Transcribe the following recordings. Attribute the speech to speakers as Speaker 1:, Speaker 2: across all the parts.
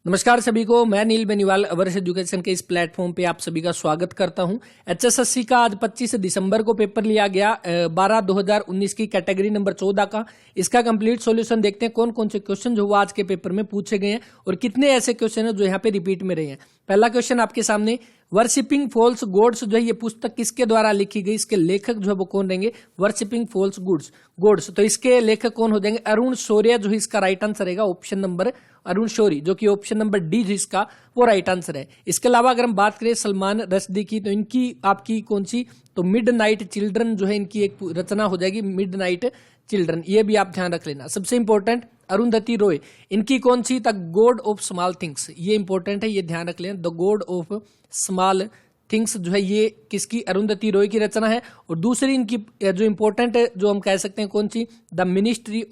Speaker 1: नमस्कार सभी को, मैं नील बेनीवाल अवर्स एजुकेशन के इस प्लेटफॉर्म पे आप सभी का स्वागत करता हूं। एचएसएससी का आज 25 दिसंबर को पेपर लिया गया 12/2019 की कैटेगरी नंबर 14 का। इसका कंप्लीट सॉल्यूशन देखते हैं कौन कौन से क्वेश्चन जो वो आज के पेपर में पूछे गए हैं और कितने ऐसे क्वेश्चन है जो यहाँ पे रिपीट में रहे हैं। पहला क्वेश्चन आपके सामने, वर्शिपिंग फॉल्स गॉड्स जो है ये पुस्तक किसके द्वारा लिखी गई, इसके लेखक जो है वो कौन रहेंगे, वर्शिपिंग फॉल्स गॉड्स। तो इसके लेखक कौन हो जाएंगे, अरुण शौर्य जो है इसका राइट आंसर रहेगा ऑप्शन नंबर अरुण शौरी, जो कि ऑप्शन नंबर डी जिसका वो राइट आंसर है। इसके अलावा अगर हम बात करें सलमान रश्दी की, तो इनकी आपकी कौन सी, तो मिड नाइट चिल्ड्रन जो है इनकी एक रचना हो जाएगी, मिड नाइट चिल्ड्रन, ये भी आप ध्यान रख लेना। सबसे इंपॉर्टेंट अरुंधति रॉय, इनकी कौन सी, the God of Small Things, ये इंपॉर्टेंट है, ये ध्यान रख लेना। The God of Small Things जो है ये किसकी, अरुंधति रॉय की रचना है। और दूसरी इनकी जो इंपॉर्टेंट है जो हम कह सकते हैं कौन सी, the Ministry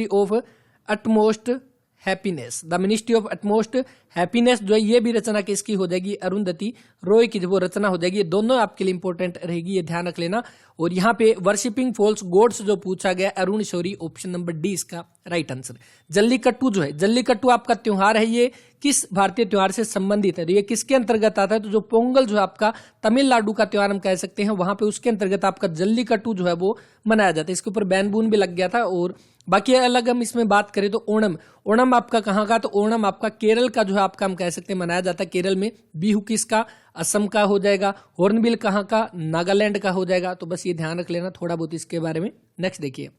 Speaker 1: of Utmost Happiness, the Ministry of Utmost Happiness जो है ये भी रचना किसकी हो जाएगी, अरुंधति रॉय की जो वो रचना हो जाएगी। ये दोनों आपके लिए इंपॉर्टेंट रहेगी, ये ध्यान रख लेना। और यहाँ पे वर्शिपिंग फॉल्स गॉड्स जो पूछा गया, Arun Shourie, option number D इसका राइट आंसर। जल्लीकट्टू जो है, जल्लीकट्टू आपका त्योहार है, ये किस भारतीय त्योहार से संबंधित है, तो ये किसके अंतर्गत आता है, तो जो पोंगल जो है आपका तमिलनाडु का त्योहार हम कह सकते हैं, वहां पे उसके अंतर्गत आपका जल्लीकट्टू जो है वो मनाया जाता है। इसके ऊपर बैन बून भी लग गया था। और बाकी अलग हम इसमें बात करें तो ओणम आपका कहाँ का, तो ओणम आपका केरल का जो है आपका हम कह सकते हैं मनाया जाता है, केरल में। बिहू किसका, असम का हो जाएगा। हॉर्नबिल कहाँ का, नागालैंड का हो जाएगा। तो बस ये ध्यान रख लेना थोड़ा बहुत इसके बारे में। नेक्स्ट देखिए,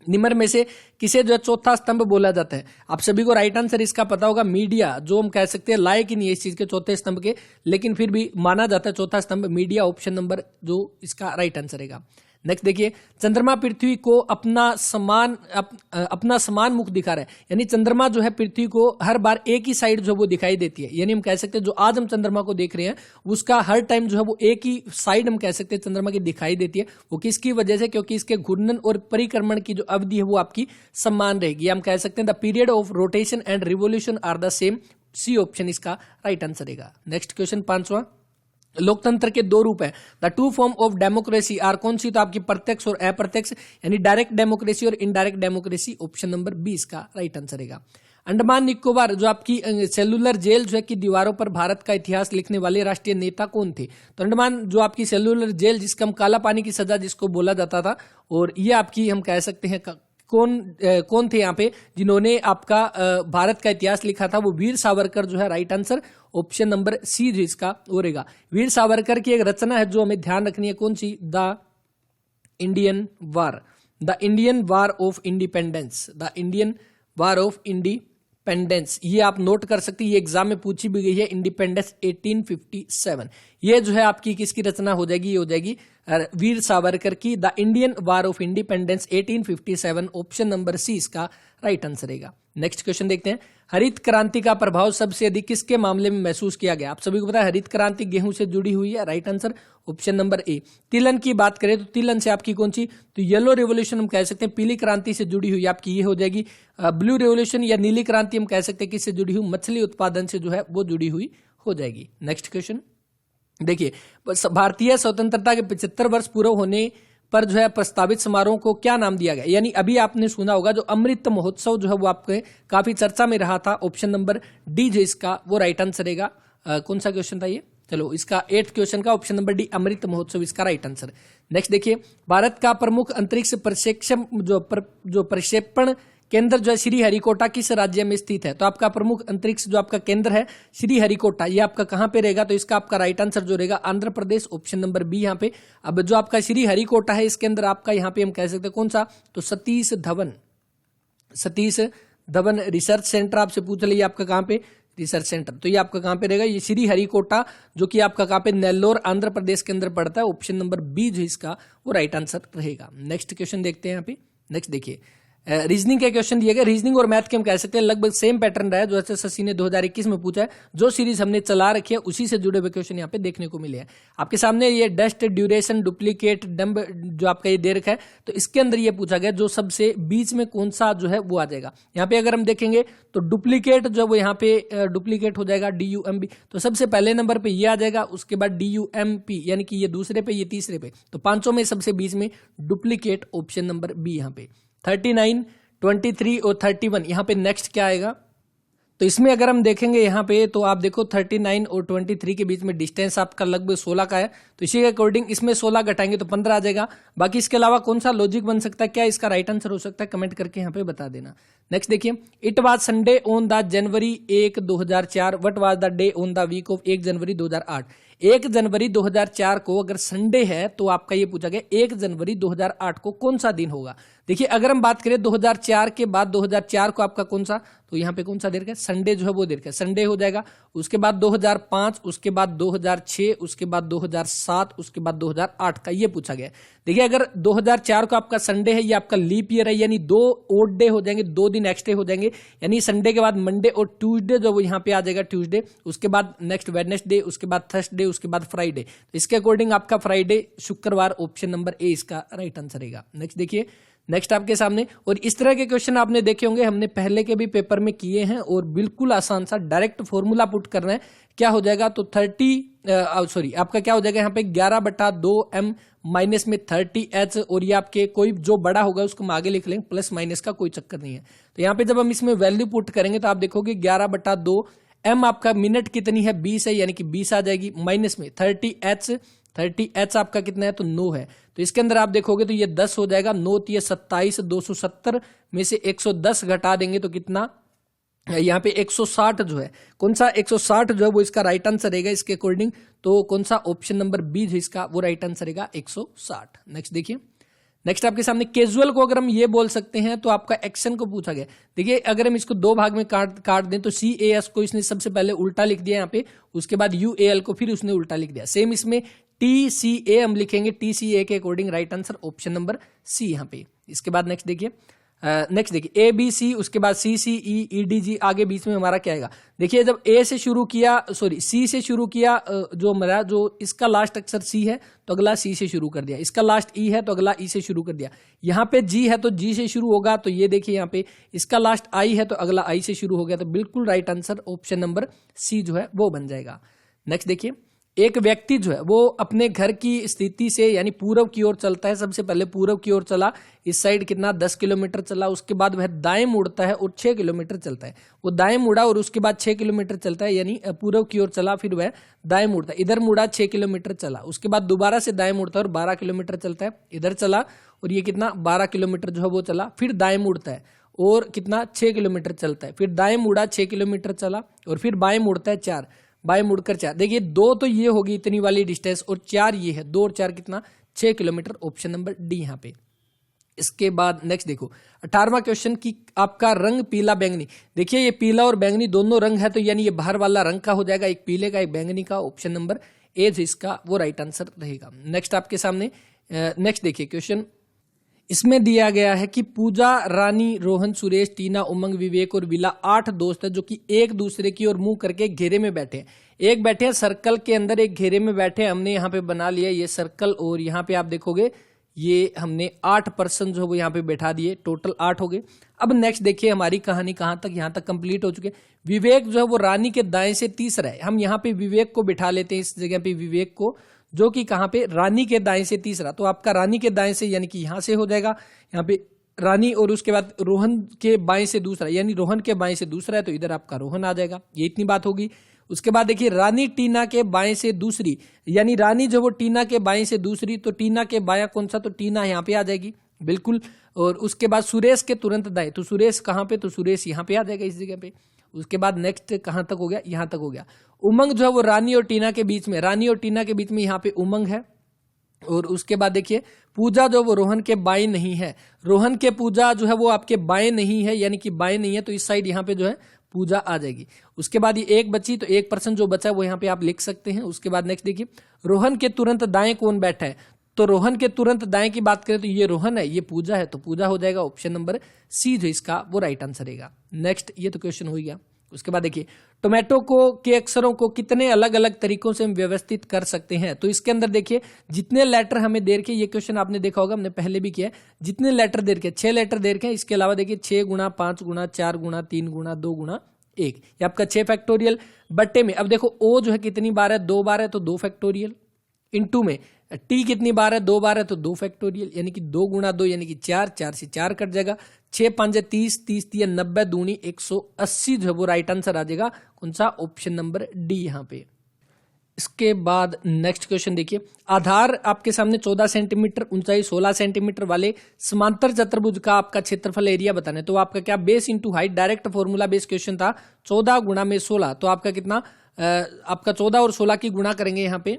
Speaker 1: निम्न में से किसे जो है चौथा स्तंभ बोला जाता है। आप सभी को राइट आंसर इसका पता होगा, मीडिया, जो हम कह सकते हैं लायक ही नहीं है इस चीज के चौथे स्तंभ के, लेकिन फिर भी माना जाता है चौथा स्तंभ मीडिया, ऑप्शन नंबर जो इसका राइट आंसर रहेगा। नेक्स्ट देखिए, चंद्रमा पृथ्वी को अपना समान मुख दिखा रहा है, यानी चंद्रमा जो है पृथ्वी को हर बार एक ही साइड जो वो दिखाई देती है। यानी हम कह सकते हैं जो आज हम चंद्रमा को देख रहे हैं उसका हर टाइम जो है वो एक ही साइड हम कह सकते हैं चंद्रमा की दिखाई देती है। वो किसकी वजह से, क्योंकि इसके घूर्णन और परिक्रमण की जो अवधि है वो आपकी समान रहेगी। हम कह सकते हैं the period of rotation and revolution are the same, C option इसका राइट आंसर रहेगा। नेक्स्ट क्वेश्चन, पांचवा, लोकतंत्र के दो रूप है, the two form of democracy are कौन सी, तो आपकी प्रत्यक्ष और अप्रत्यक्ष, यानी डायरेक्ट डेमोक्रेसी और इनडायरेक्ट डेमोक्रेसी, ऑप्शन नंबर 20 का राइट आंसर रहेगा। अंडमान निकोबार जो आपकी सेलुलर जेल जो है की दीवारों पर भारत का इतिहास लिखने वाले राष्ट्रीय नेता कौन थे, तो अंडमान जो आपकी सेलुलर जेल जिसका हम काला पानी की सजा जिसको बोला जाता था, और ये आपकी हम कह सकते हैं कौन थे यहाँ पे जिन्होंने आपका भारत का इतिहास लिखा था, वो वीर सावरकर जो है right answer, option number C जो इसका वो रहेगा। वीर सावरकर की एक रचना है जो हमें ध्यान रखनी है, कौन सी, the Indian war of independence, the Indian war of independence, ये आप नोट कर सकते हैं, ये एग्जाम में पूछी भी गई है। इंडिपेंडेंस 1857, ये जो है आपकी किसकी रचना हो जाएगी, ये हो जाएगी वीर सावरकर की, the Indian war of independence 1857, option number C इसका राइट आंसर रहेगा। नेक्स्ट क्वेश्चन देखते हैं, हरित क्रांति का प्रभाव सबसे अधिक किसके मामले में महसूस किया गया। आप सभी को पता है हरित क्रांति गेहूं से जुड़ी हुई है, right answer option number A. तिलन की बात करें तो तिलन से आपकी कौन सी, तो येलो रेवोल्यूशन हम कह सकते हैं पीली क्रांति से जुड़ी हुई आपकी ये हो जाएगी। ब्लू रेवोल्यूशन या नीली क्रांति हम कह सकते हैं किससे जुड़ी हुई, मछली उत्पादन से जो है वो जुड़ी हुई हो जाएगी। नेक्स्ट क्वेश्चन देखिए, भारतीय स्वतंत्रता के 75 वर्ष पूरे होने पर जो है प्रस्तावित समारोह को क्या नाम दिया गया, यानी अभी आपने सुना होगा जो अमृत महोत्सव जो है वो आपके काफी चर्चा में रहा था, ऑप्शन नंबर डी जो इसका वो राइट आंसर रहेगा। कौन सा क्वेश्चन था ये, चलो इसका 8th क्वेश्चन का option number D Amrit Mahotsav इसका राइट आंसर। नेक्स्ट देखिए, भारत का प्रमुख अंतरिक्ष प्रक्षेपण केंद्र जो है श्रीहरिकोटा किस राज्य में स्थित है, तो आपका प्रमुख अंतरिक्ष जो आपका केंद्र है श्रीहरिकोटा, ये आपका कहां पे रहेगा, तो इसका आपका राइट आंसर जो रहेगा Andhra Pradesh, option number B यहाँ पे। अब जो आपका श्रीहरिकोटा है इसके अंदर आपका यहाँ पे हम कह सकते हैं कौन सा, तो सतीश धवन रिसर्च सेंटर आपसे पूछ लिया आपका कहाँ पे, रिसर्च सेंटर, तो ये आपका कहाँ पे रहेगा, ये श्रीहरिकोटा जो कि आपका कहाँ पे नेल्लोर आंध्र प्रदेश के अंदर पड़ता है, ऑप्शन नंबर बी जो इसका वो राइट आंसर रहेगा। नेक्स्ट क्वेश्चन देखते हैं यहाँ पे। नेक्स्ट देखिए, रीजनिंग के क्वेश्चन दिए गए, रीजनिंग और मैथ के हम कह सकते हैं लगभग सेम पैटर्न रहा है जो एसएससी ने 2021 में पूछा है। जो सीरीज हमने चला रखी है उसी से जुड़े हुए क्वेश्चन यहाँ पे देखने को मिले हैं। आपके सामने ये डस्ट, ड्यूरेशन, डुप्लीकेट, डम्ब जो आपका ये दे रखा है, तो इसके अंदर ये पूछा गया जो सबसे बीच में कौन सा जो है वो आ जाएगा। यहाँ पे अगर हम देखेंगे तो डुप्लीकेट जो वो यहाँ पे डुप्लीकेट हो जाएगा DUMB, तो सबसे पहले नंबर पे ये आ जाएगा, उसके बाद DUMP यानी कि ये दूसरे पे, ये तीसरे पे, तो पांचों में सबसे बीच में डुप्लीकेट, ऑप्शन नंबर बी यहाँ पे। 39, 23 और 31 यहाँ पे नेक्स्ट क्या आएगा, तो इसमें अगर हम देखेंगे यहाँ पे तो आप देखो 39 और 23 के बीच में डिस्टेंस आपका लगभग 16 का है, तो इसी के अकॉर्डिंग इसमें 16 घटाएंगे तो 15 आ जाएगा। बाकी इसके अलावा कौन सा लॉजिक बन सकता है, क्या इसका राइट आंसर हो सकता है, कमेंट करके यहाँ पे बता देना। नेक्स्ट देखिए, it was Sunday on the January 1 2004 what was the day on the week of 1 January 2008। 1 जनवरी 2004 को अगर संडे है तो आपका ये पूछा गया 1 जनवरी 2008 को कौन सा दिन होगा। देखिए अगर हम बात करें 2004 के बाद 2004 को आपका कौन सा, तो यहाँ पे कौन सा दे रखा है, संडे जो है वो दे रखा है, संडे हो जाएगा। उसके बाद 2005, उसके बाद 2006, उसके बाद 2007, उसके बाद 2008 का ये पूछा गया। देखिए अगर 2004 को आपका संडे है, ये आपका लीप ईयर है, यानी 2 ओड डे हो जाएंगे, 2 दिन एक्स्ट्रा हो जाएंगे, यानी संडे के बाद मंडे और ट्यूसडे जो वो यहाँ पे आ जाएगा ट्यूसडे, उसके बाद नेक्स्ट वेडनेसडे, उसके बाद थर्सडे, उसके बाद फ्राइडे। तो इसके अकॉर्डिंग आपका फ्राइडे शुक्रवार ऑप्शन नंबर ए इसका राइट आंसर रहेगा। नेक्स्ट देखिए, नेक्स्ट आपके सामने, और इस तरह के क्वेश्चन आपने देखे होंगे, हमने पहले के भी पेपर में किए हैं, और बिल्कुल आसान सा डायरेक्ट फॉर्मूला पुट करना है। क्या हो जाएगा, तो आपका क्या हो जाएगा यहाँ पे 11/2m माइनस में 30h, और ये आपके कोई जो बड़ा होगा उसको हम आगे लिख लेंगे, प्लस माइनस का कोई चक्कर नहीं है। तो यहाँ पे जब हम इसमें वैल्यू पुट करेंगे तो आप देखोगे 11/2m आपका मिनट कितनी है, 20 है, यानी कि 20 आ जाएगी, माइनस में 30h आपका कितना है, तो 9 है। तो इसके अंदर आप देखोगे तो ये 10 हो जाएगा, 9 ये 27, 270 में से 110 घटा देंगे तो कितना, यहाँ पे 160 जो है, कौन सा 160 जो है वो इसका राइट आंसर रहेगा इसके अकॉर्डिंग। तो कौन सा ऑप्शन नंबर बी जो इसका वो राइट आंसर रहेगा 160। नेक्स्ट देखिए, नेक्स्ट आपके सामने कैजुअल को अगर हम ये बोल सकते हैं तो आपका एक्शन को पूछा गया। देखिए अगर हम इसको 2 भाग में काट दें तो CAS को इसने सबसे पहले उल्टा लिख दिया यहाँ पे, उसके बाद UAL को फिर उसने उल्टा लिख दिया। सेम इसमें TCA हम लिखेंगे, TCA के according right answer option number C यहाँ पे। इसके बाद नेक्स्ट देखिए, ABC, उसके बाद CCE, EDG, आगे बीच में हमारा क्या आएगा। देखिए जब C से शुरू किया, जो इसका लास्ट अक्षर C है तो अगला C से शुरू कर दिया, इसका लास्ट E है तो अगला E से शुरू कर दिया, यहाँ पे G है तो G से शुरू होगा, तो ये देखिए यहाँ पे इसका लास्ट I है तो अगला I से शुरू हो गया, तो बिल्कुल right answer option number C जो है वो बन जाएगा। नेक्स्ट देखिए, एक व्यक्ति जो है वो अपने घर की स्थिति से यानी पूर्व की ओर चलता है, सबसे पहले पूर्व की ओर चला, इस साइड कितना 10 किलोमीटर चला, उसके बाद वह दाएं मुड़ता है और 6 किलोमीटर चलता है। वो दाएं मुड़ा और उसके बाद 6 किलोमीटर चलता है, यानी पूर्व की ओर चला, फिर वह दाएं मुड़ता है, इधर मुड़ा 6 किलोमीटर चला, उसके बाद दोबारा से दाएं मुड़ता है और 12 किलोमीटर चलता है, इधर चला और ये कितना 12 किलोमीटर जो है वो चला, फिर दाएं मुड़ता है और कितना 6 किलोमीटर चलता है, फिर दाएं मुड़ा 6 किलोमीटर चला और फिर बाएं मुड़ता है 4, बाएं मुड़कर 4। देखिए 2 तो ये होगी इतनी वाली डिस्टेंस और 4 ये है, 2 और 4 कितना 6 किलोमीटर, ऑप्शन नंबर डी यहाँ पे। इसके बाद नेक्स्ट देखो 18वां क्वेश्चन की आपका रंग पीला बैंगनी। देखिए ये पीला और बैंगनी दोनों रंग है, तो यानी ये बाहर वाला रंग का हो जाएगा, एक पीले का एक बैंगनी का, ऑप्शन नंबर ए जो इसका वो राइट आंसर रहेगा। नेक्स्ट आपके सामने नेक्स्ट देखिए क्वेश्चन, इसमें दिया गया है कि पूजा, रानी, रोहन, सुरेश, टीना, उमंग, विवेक और विला 8 दोस्त है जो कि एक दूसरे की ओर मुंह करके घेरे में बैठे हैं। एक बैठे हैं सर्कल के अंदर, एक घेरे में बैठे हैं, हमने यहाँ पे बना लिया ये सर्कल, और यहाँ पे आप देखोगे ये हमने 8 पर्सन जो है वो यहाँ पे बैठा दिए, टोटल 8 हो गए। अब नेक्स्ट देखिए हमारी कहानी कहाँ तक, यहाँ तक कंप्लीट हो चुके। विवेक जो है वो रानी के दाएं से तीसरा है, हम यहाँ पे विवेक को बिठा लेते हैं इस जगह पे, विवेक को, जो कि कहाँ पे रानी के दाएं से तीसरा, तो आपका रानी के दाएं से यानी कि यहां से हो जाएगा, यहाँ पे रानी, और उसके बाद रोहन के बाएं से दूसरा, यानी रोहन के बाएं से दूसरा है तो इधर आपका रोहन आ जाएगा, ये इतनी बात होगी। उसके बाद देखिए रानी टीना के बाएं से दूसरी, यानी रानी जो वो टीना के बाएं से दूसरी, तो टीना के बायां कौन सा, तो टीना यहाँ पे आ जाएगी बिल्कुल। और उसके बाद सुरेश के तुरंत दाएं, तो सुरेश कहाँ पे, तो सुरेश यहाँ पे आ जाएगा इस जगह पे। उसके बाद नेक्स्ट कहां तक हो गया, यहां तक हो गया। उमंग जो है वो रानी और टीना के बीच में, रानी और टीना के बीच में यहाँ पे उमंग है। और उसके बाद देखिए पूजा जो वो रोहन के बाएं नहीं है, रोहन के पूजा जो है वो आपके बाएं नहीं है, यानी कि बाएं नहीं है, तो इस साइड यहाँ पे जो है पूजा आ जाएगी। उसके बाद ये एक बची, तो 1% जो बचा है वो यहाँ पे आप लिख सकते हैं। उसके बाद नेक्स्ट देखिए रोहन के तुरंत दाएं कौन बैठा है, तो रोहन के तुरंत दाएं की बात करें तो ये रोहन है, ये पूजा है, तो पूजा हो जाएगा ऑप्शन नंबर सी जो इसका वो राइट आंसर रहेगा। नेक्स्ट ये तो क्वेश्चन हो गया। उसके बाद देखिए टोमेटो को के अक्षरों को कितने अलग अलग तरीकों से हम व्यवस्थित कर सकते हैं, तो इसके अंदर देखिए जितने लेटर हमें दे रखे, ये क्वेश्चन आपने देखा होगा, हमने पहले भी किया है, जितने लेटर दे रखे 6 लेटर दे रखे हैं, इसके अलावा देखिए 6 गुना 5 गुना 4 गुना 3 गुना 2 गुना 1, ये आपका 6 फैक्टोरियल। बट्टे में अब देखो ओ जो है कितनी बार है, 2 बार है, तो 2 फैक्टोरियल। इनटू में टी कितनी बार है, 2 बार है, तो 2 फैक्टोरियल यानी कि 2 गुणा 2 यानी कि 4, 4 से 4 कट जाएगा, 6 5 30, 30 3 90 दूनी 180 जो है वो राइट आंसर आ जाएगा कौन सा, ऑप्शन नंबर डी यहाँ पे। इसके बाद नेक्स्ट क्वेश्चन देखिए, आधार आपके सामने 14 सेंटीमीटर, ऊंचाई 16 सेंटीमीटर वाले समांतर चतुर्भुज का आपका क्षेत्रफल एरिया बताना है। तो आपका क्या, base into height, direct formula base question था, 14 गुणा में 16, तो आपका कितना, आपका 14 और 16 की गुणा करेंगे यहाँ पे,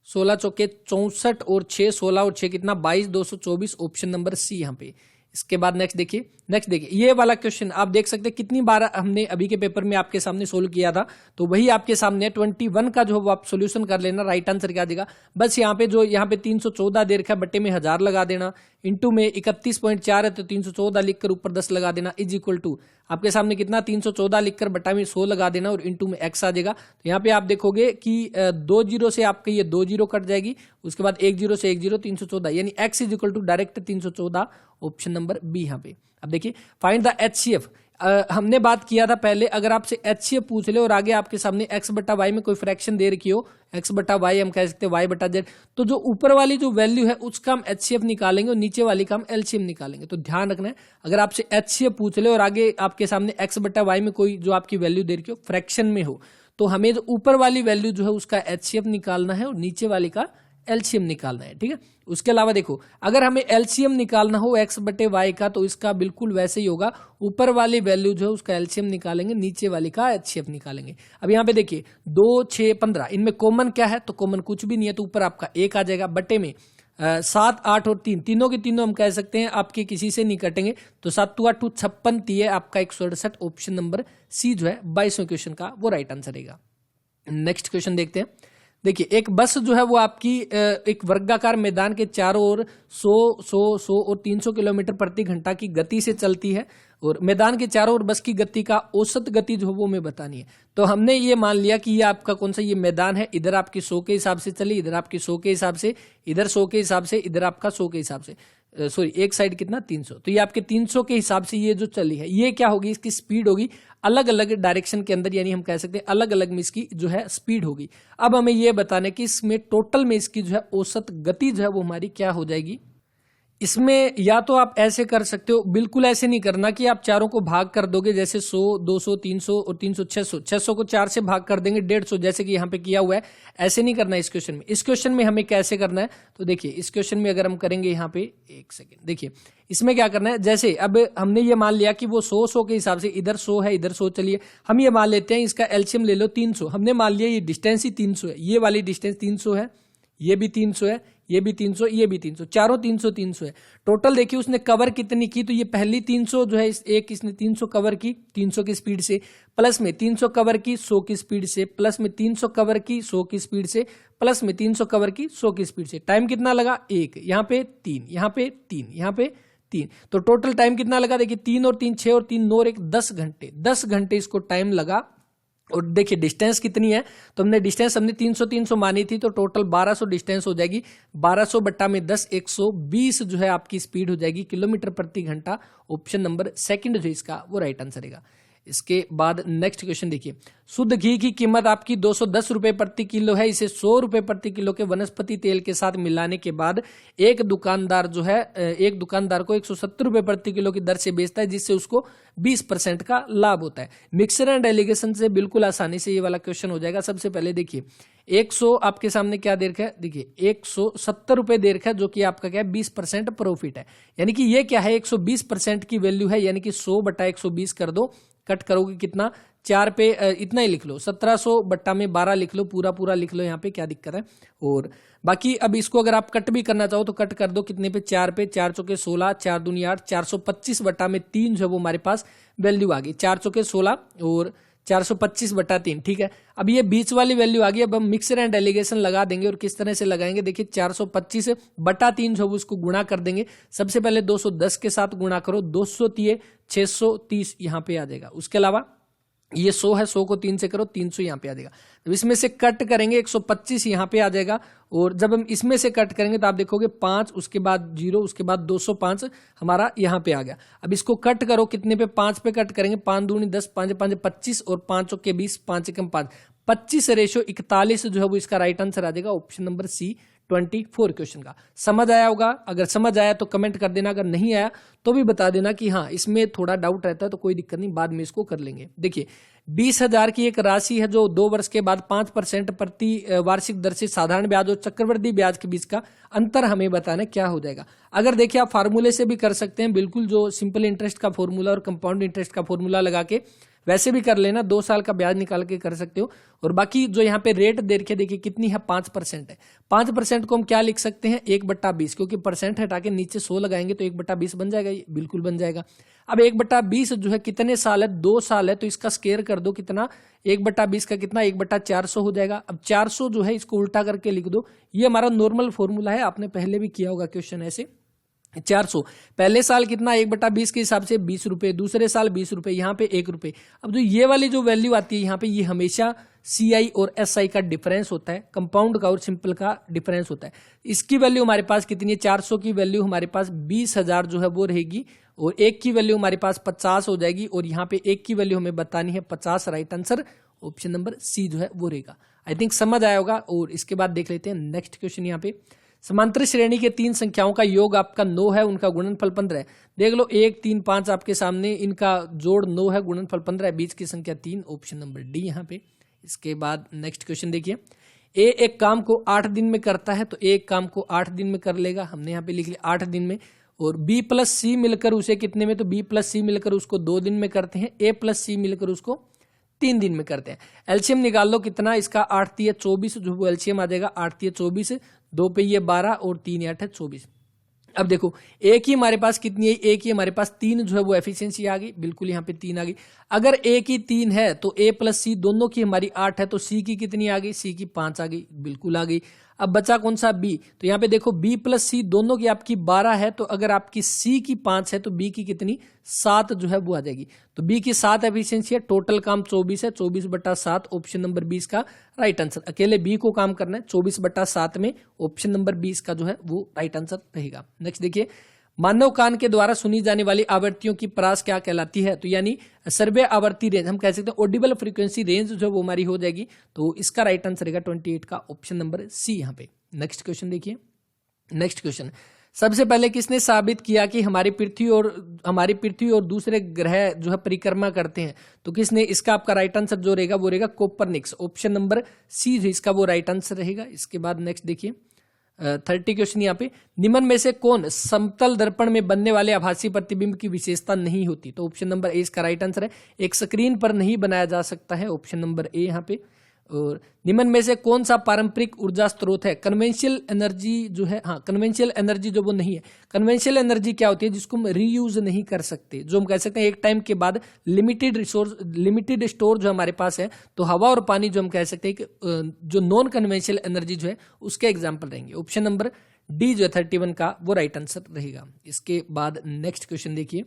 Speaker 1: 16 चौके 64 और 6, 16 और 6 कितना 22, 224, ऑप्शन नंबर सी यहाँ पे। इसके बाद नेक्स्ट देखिए, ये वाला क्वेश्चन आप देख सकते हैं कितनी बार हमने अभी के पेपर में आपके सामने सोल्व किया था, तो वही आपके सामने 21 का जो वो आप सोल्यूशन कर लेना, राइट आंसर क्या देगा, बस यहाँ पे जो यहाँ पे 314 दे रखा है, बट्टे में 1000 लगा देना, इंटू में 31.4 है तो 314 लिखकर ऊपर 10 लगा देना, इज इक्वल टू आपके सामने कितना 314 लिखकर बट्टा में 100 लगा देना और इंटू में x आ जाएगा। तो यहाँ पे आप देखोगे कि 2 जीरो से आपके ये 2 जीरो कट जाएगी, उसके बाद 1 जीरो से 1 जीरो, 314 यानी x is equal to direct 314, option number B यहाँ पे। अब देखिए फाइंड द HCF, हमने बात किया था पहले, अगर आपसे HCF पूछ ले और आगे आपके सामने x बटा वाई में कोई फ्रैक्शन दे रखी हो, x बटा वाई हम कह सकते हैं y बटा z, तो जो ऊपर वाली जो वैल्यू है उसका हम HCF निकालेंगे और नीचे वाली का हम LCM निकालेंगे। तो ध्यान रखना है, अगर आपसे HCF पूछ ले और आगे आपके सामने x बटा वाई में कोई जो आपकी वैल्यू दे रखी हो फ्रैक्शन में हो, तो हमें जो ऊपर वाली वैल्यू जो है उसका HCF निकालना है और नीचे वाली का LCM निकालना है, ठीक है। उसके अलावा देखो, अगर हमें LCM निकालना हो x बटे वाई का, तो इसका बिल्कुल वैसे ही होगा, ऊपर वाली वैल्यू जो है उसका LCM निकालेंगे, नीचे वाली का HCF निकालेंगे। अब यहाँ पे देखिए 2 6 15, इनमें कॉमन क्या है, तो कॉमन कुछ भी नहीं है, तो ऊपर आपका 1 आ जाएगा, बटे में 7 8 और 3, तीनों के तीनों हम कह सकते हैं आपके किसी से नहीं कटेंगे, तो 7 8 56 है आपका 168, ऑप्शन नंबर सी जो है 22वें क्वेश्चन का वो राइट आंसर रहेगा। नेक्स्ट क्वेश्चन देखते हैं, देखिए एक बस जो है वो आपकी एक वर्गाकार मैदान के चारों ओर 100 और 300 किलोमीटर प्रति घंटा की गति से चलती है, और मैदान के चारों ओर बस की गति का औसत गति जो वो हमें बतानी है। तो हमने ये मान लिया कि ये आपका कौन सा, ये मैदान है, इधर आपकी 100 के हिसाब से चली, इधर आपकी 100 के हिसाब से, इधर 100 के हिसाब से, इधर आपका 100 के हिसाब से, सॉरी एक साइड कितना 300, तो ये आपके 300 के हिसाब से ये जो चली है, ये क्या होगी, इसकी स्पीड होगी अलग अलग डायरेक्शन के अंदर, यानी हम कह सकते हैं अलग अलग में इसकी जो है स्पीड होगी। अब हमें ये बताना है कि इसमें टोटल में इसकी जो है औसत गति जो है वो हमारी क्या हो जाएगी। इसमें या तो आप ऐसे कर सकते हो, बिल्कुल ऐसे नहीं करना कि आप चारों को भाग कर दोगे, जैसे 100 200 300 और 300 600 को 4 से भाग कर देंगे 150, जैसे कि यहाँ पे किया हुआ है, ऐसे नहीं करना है इस क्वेश्चन में। इस क्वेश्चन में हमें कैसे करना है, तो देखिए इस क्वेश्चन में अगर हम करेंगे यहाँ पे, एक सेकेंड देखिए इसमें क्या करना है, जैसे अब हमने ये मान लिया कि वो 100 के हिसाब से, इधर 100 है इधर 100, चलिए हम ये मान लेते हैं इसका एलसीएम ले लो 300, हमने मान लिया ये डिस्टेंस ही 300 है, ये वाली डिस्टेंस 300 है, ये भी 300 है, ये भी 300, ये भी 300, चारों 300 300 है। टोटल देखिए उसने कवर कितनी की, तो ये पहली 300 जो है एक इसने 300 कवर की 300 की स्पीड से, प्लस में 300 कवर की 100 की स्पीड से, प्लस में 300 कवर की 100 की स्पीड से, प्लस में 300 कवर की 100 की स्पीड से। टाइम कितना लगा, 1, यहाँ पे 3, यहाँ पे 3, यहाँ पे 3, तो टोटल टाइम कितना लगा, देखिए 3 और 3 6 और 3 9 और 1 10 घंटे, 10 घंटे इसको टाइम लगा। और देखिए डिस्टेंस कितनी है, तो हमने डिस्टेंस 300 मानी थी, तो टोटल 1200 डिस्टेंस हो जाएगी, 1200 बट्टा में 10 120 जो है आपकी स्पीड हो जाएगी किलोमीटर प्रति घंटा। ऑप्शन नंबर सेकंड जो इसका वो राइट आंसर रहेगा। इसके बाद नेक्स्ट क्वेश्चन देखिए, शुद्ध घी की कीमत आपकी 210 रुपए प्रति किलो है, इसे 100 रुपए प्रति किलो के वनस्पति तेल के साथ मिलाने के बाद एक दुकानदार को 170 रुपए प्रति किलो की दर से बेचता है, जिससे उसको 20% का लाभ होता है। मिक्सर एंड एलिगेशन से बिल्कुल आसानी से ये वाला क्वेश्चन हो जाएगा। सबसे पहले देखिए 100 आपके सामने क्या दे रखा है, देखिए 170 रुपए दे रखा है, जो कि आपका क्या है 20% प्रॉफिट है, यानी कि ये क्या है 120% की वैल्यू है, यानी कि 100 बटा 120 कर दो, कट करोगे कितना 4 पे इतना ही लिख लो, 1700 बट्टा में 12 लिख लो, पूरा पूरा लिख लो यहाँ पे, क्या दिक्कत है। और बाकी अब इसको अगर आप कट भी करना चाहो तो कट कर दो, कितने पे 4 पे, 4 चौके 16, 4 दूनी 8, 425 बट्टा में 3 जो है वो हमारे पास वैल्यू आ गई, 4 चौके 16 और 425 बटा 3, ठीक है। अब ये बीच वाली वैल्यू आ गई, अब हम मिक्सर एंड एलिगेशन लगा देंगे, और किस तरह से लगाएंगे देखिए 425 बटा 3 जो उसको गुणा कर देंगे। सबसे पहले 210 के साथ गुणा करो, 200 630 यहाँ पे आ जाएगा। उसके अलावा ये 100 है, 100 को 3 से करो, 300 यहाँ पे आ जाएगा। तो इसमें से कट करेंगे 125 यहाँ पे आ जाएगा, और जब हम इसमें से कट करेंगे तो आप देखोगे 5, उसके बाद 0, उसके बाद 205 हमारा यहाँ पे आ गया। अब इसको कट करो, कितने पे 5 पे कट करेंगे, 5 दूनी 10, 5 5 25 और 5 के 20, 5 एकम 5, 25 रेशो 41 जो है वो इसका राइट आंसर आ जाएगा। ऑप्शन नंबर सी 24 क्वेश्चन का। समझ आया होगा? अगर समझ आया तो कमेंट कर देना, अगर नहीं आया तो भी बता देना कि हाँ इसमें थोड़ा डाउट रहता है, तो कोई दिक्कत नहीं, बाद में इसको कर लेंगे। देखिए 20,000 की एक राशि है जो 2 वर्ष के बाद 5% प्रति वार्षिक दर से साधारण ब्याज और चक्रवृद्धि ब्याज के बीच का अंतर हमें बताना क्या हो जाएगा। अगर देखिए आप फार्मूले से भी कर सकते हैं, बिल्कुल जो सिंपल इंटरेस्ट का फॉर्मूला और कंपाउंड इंटरेस्ट का फॉर्मूला लगा के वैसे भी कर लेना, 2 साल का ब्याज निकाल के कर सकते हो। और बाकी जो यहाँ पे रेट दे रखे देखिए कितनी है, 5% है। 5% को हम क्या लिख सकते हैं, 1/20, क्योंकि परसेंट हटा के नीचे 100 लगाएंगे तो 1/20 बन जाएगा, ये बिल्कुल बन जाएगा। अब 1/20 जो है कितने साल है, 2 साल है, तो इसका स्केयर कर दो कितना, 1/20 का कितना 1/400 हो जाएगा। अब 400 जो है इसको उल्टा करके लिख दो, ये हमारा नॉर्मल फॉर्मूला है, आपने पहले भी किया होगा क्वेश्चन ऐसे। 400 पहले साल कितना, 1/20 के हिसाब से 20 रुपए, दूसरे साल 20 रुपए, यहाँ पे 1 रुपए। अब जो ये वाली जो वैल्यू आती है यहाँ पे, ये हमेशा CI और SI का डिफरेंस होता है, कंपाउंड का और सिंपल का डिफरेंस होता है। इसकी वैल्यू हमारे पास कितनी है, 400 की वैल्यू हमारे पास 20,000 जो है वो रहेगी, और 1 की वैल्यू हमारे पास 50 हो जाएगी, और यहाँ पे 1 की वैल्यू हमें बतानी है 50। Right answer option number C जो है वो रहेगा। आई थिंक समझ आया होगा। और इसके बाद देख लेते हैं नेक्स्ट क्वेश्चन। यहाँ पे समांतर श्रेणी के 3 संख्याओं का योग आपका 9 है, उनका गुणनफल 15 है। देख लो 1 3 5 आपके सामने, इनका जोड़ 9 है, गुणनफल 15 है, बीच की संख्या 3, ऑप्शन नंबर डी यहाँ पे। इसके बाद नेक्स्ट क्वेश्चन देखिए, ए एक काम को 8 दिन में करता है, तो एक काम को 8 दिन में कर लेगा, हमने यहाँ पे लिख लिया 8 दिन में। और बी प्लस सी मिलकर उसे कितने में, तो बी प्लस सी मिलकर उसको 2 दिन में करते हैं, ए प्लस सी मिलकर उसको 3 दिन में करते हैं। एलसीएम निकाल लो कितना, इसका 8 3 24, जो वो एलसीएम आ जाएगा 8 3 24, 2 पे ये 12 और 3 8 है 24। अब देखो एक ही हमारे पास कितनी है, एक ही हमारे पास 3 जो है वो एफिशिएंसी आ गई, बिल्कुल यहाँ पे 3 आ गई। अगर ए की 3 है तो ए प्लस सी दोनों की हमारी 8 है, तो सी की कितनी आ गई, सी की 5 आ गई, बिल्कुल आ गई। अब बचा कौन सा, बी। तो यहाँ पे देखो बी प्लस सी दोनों की आपकी 12 है, तो अगर आपकी सी की 5 है तो बी की कितनी 7 जो है वो आ जाएगी। तो बी की 7 एफिशिएंसी है, टोटल काम 24 है, 24/7 ऑप्शन नंबर 20 का राइट आंसर। अकेले बी को काम करना है, 24/7 में ऑप्शन नंबर 20 का जो है वो राइट आंसर रहेगा। नेक्स्ट देखिए, मानव कान के द्वारा सुनी जाने वाली आवृत्तियों की परास क्या कहलाती है, तो यानी सर्वे आवृत्ति रेंज हम कह सकते हैं, ऑडिबल फ्रीक्वेंसी रेंज जो वो हमारी हो जाएगी। तो इसका राइट आंसर रहेगा 28 का ऑप्शन नंबर सी यहाँ पे। नेक्स्ट क्वेश्चन देखिए, नेक्स्ट क्वेश्चन, सबसे पहले किसने साबित किया कि हमारी पृथ्वी और दूसरे ग्रह जो है परिक्रमा करते हैं, तो किसने, इसका आपका राइट आंसर जो रहेगा वो रहेगा कोपरनिकस, ऑप्शन नंबर सी जो इसका वो राइट आंसर रहेगा। इसके बाद नेक्स्ट देखिए 30 क्वेश्चन यहाँ पे, निम्न में से कौन समतल दर्पण में बनने वाले आभासी प्रतिबिंब की विशेषता नहीं होती, तो ऑप्शन नंबर ए इसका राइट आंसर है। एक स्क्रीन पर नहीं बनाया जा सकता है, ऑप्शन नंबर ए यहाँ पे। और निम्न में से कौन सा पारंपरिक ऊर्जा स्रोत है, कन्वेंशियल एनर्जी जो है, हाँ कन्वेंशियल एनर्जी जो वो नहीं है। कन्वेंशियल एनर्जी क्या होती है, जिसको हम रीयूज नहीं कर सकते, जो हम कह सकते हैं एक टाइम के बाद लिमिटेड स्टोर जो हमारे पास है, तो हवा और पानी जो हम कह सकते हैं कि जो नॉन कन्वेंशियल एनर्जी जो है उसके एग्जाम्पल रहेंगे। ऑप्शन नंबर डी जो है 31 का वो राइट आंसर रहेगा। इसके बाद नेक्स्ट क्वेश्चन देखिए,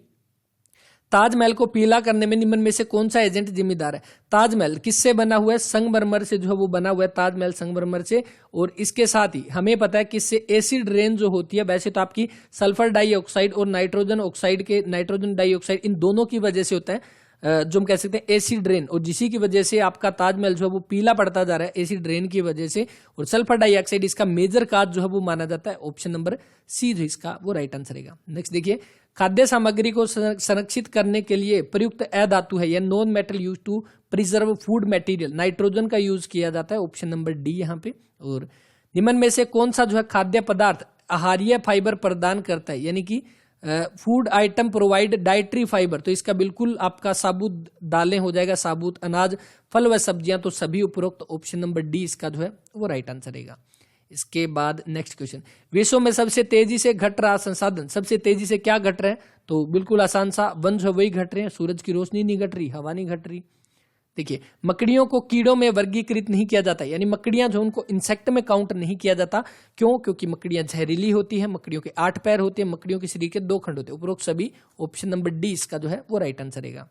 Speaker 1: ताजमहल को पीला करने में निम्न में से कौन सा एजेंट जिम्मेदार है। ताजमहल किससे बना हुआ है, संगमरमर से जो है वो बना हुआ है, ताजमहल संगमरमर से। और इसके साथ ही हमें पता है किससे, एसिड रेन जो होती है, वैसे तो आपकी सल्फर डाइऑक्साइड और नाइट्रोजन डाइऑक्साइड इन दोनों की वजह से होता है, जो हम कह सकते हैं एसिड रेन, और जिसी की वजह से आपका ताजमहल जो है वो पीला पड़ता जा रहा है एसिड रेन की वजह से। और सल्फर डाइऑक्साइड इसका मेजर काज जो है वो माना जाता है, ऑप्शन नंबर सी जो इसका वो राइट आंसर रहेगा। नेक्स्ट देखिए, खाद्य सामग्री को संरक्षित करने के लिए प्रयुक्त अधातु है या non metal use to preserve food material, nitrogen का यूज किया जाता है, ऑप्शन नंबर डी यहाँ पे। और निम्न में से कौन सा जो है खाद्य पदार्थ आहारीय फाइबर प्रदान करता है, यानी कि food item provide dietary fibre, तो इसका बिल्कुल आपका साबुत दालें हो जाएगा, साबुत अनाज, फल व सब्जियां, तो सभी उपरोक्त ऑप्शन नंबर डी इसका जो है वो राइट आंसर रहेगा। इसके बाद नेक्स्ट क्वेश्चन, विश्व में सबसे तेजी से घट रहा संसाधन, सबसे तेजी से क्या घट रहा है, तो बिल्कुल आसान सा, वन जो वही घट रहे हैं, सूरज की रोशनी नहीं घट रही, हवा नहीं घट रही। देखिए मकड़ियों को कीड़ों में वर्गीकृत नहीं किया जाता, यानी मकड़ियां जो उनको इंसेक्ट में काउंट नहीं किया जाता, क्यों, क्योंकि मकड़ियां जहरीली होती हैं, मकड़ियों के 8 पैर होते हैं, मकड़ियों के शरीर के 2 खंड होते हैं, उपरोक्त सभी, ऑप्शन नंबर डी इसका जो है वो राइट आंसर रहेगा।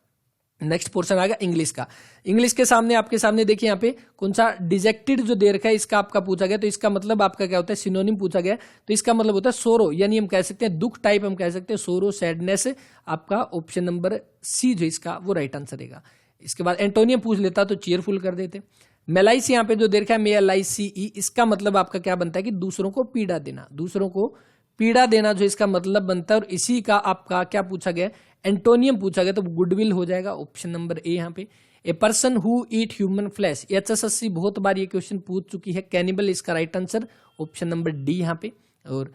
Speaker 1: नेक्स्ट पोर्शन आ गया इंग्लिश का। इंग्लिश के सामने आपके सामने देखिए यहाँ पे कौन सा डिजेक्टेड जो दे रखा है, इसका आपका पूछा गया, तो इसका मतलब आपका क्या होता है, सिनोनिम पूछा गया, तो इसका मतलब होता है सोरो, यानी हम कह सकते हैं दुख टाइप, हम कह सकते हैं सोरो, सैडनेस, आपका ऑप्शन नंबर सी जो इसका वो राइट आंसर रहेगा। इसके बाद एंटोनियम पूछ लेता तो चीयरफुल कर देते। मेलाइसी यहाँ पे जो दे रखा है MELICE, इसका मतलब आपका क्या बनता है कि दूसरों को पीड़ा देना, दूसरों को पीड़ा देना जो इसका मतलब बनता है। और इसी का आपका क्या पूछा गया, एंटोनियम पूछा गया, तो गुडविल हो जाएगा ऑप्शन नंबर ए यहाँ पे। A person who eat human flesh, HSSC बहुत बार ये क्वेश्चन पूछ चुकी है, कैनिबल इसका right answer option number D यहाँ पे। और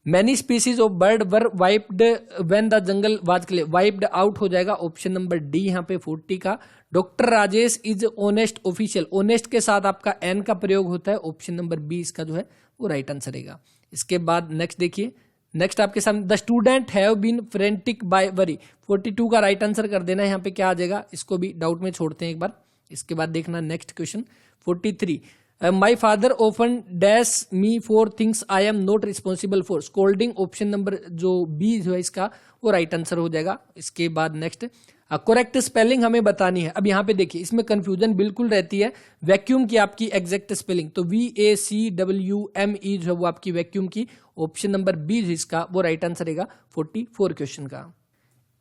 Speaker 1: many species of bird were wiped when the jungle was clear, wiped out हो जाएगा ऑप्शन नंबर डी यहाँ पे 40 का। Doctor Rajesh is honest official, honest के साथ आपका एन का प्रयोग होता है, ऑप्शन नंबर बी इसका जो है वो राइट आंसर रहेगा। इसके बाद नेक्स्ट देखिए, नेक्स्ट आपके सामने the student have been frantic by worry, 42 का राइट आंसर कर देना है यहाँ पे, क्या आ जाएगा इसको भी डाउट में छोड़ते हैं एक बार। इसके बाद देखना next question 43, my father often dash me for things I am not responsible for, scolding option number जो बी जो है इसका वो राइट आंसर हो जाएगा। इसके बाद नेक्स्ट करेक्ट स्पेलिंग हमें बतानी है। अब यहाँ पे देखिए इसमें कंफ्यूजन बिल्कुल रहती है, वैक्यूम की आपकी एग्जैक्ट स्पेलिंग, तो VACWME जो है वो आपकी वैक्यूम की, ऑप्शन नंबर बी जिसका वो राइट आंसर रहेगा 44 क्वेश्चन का।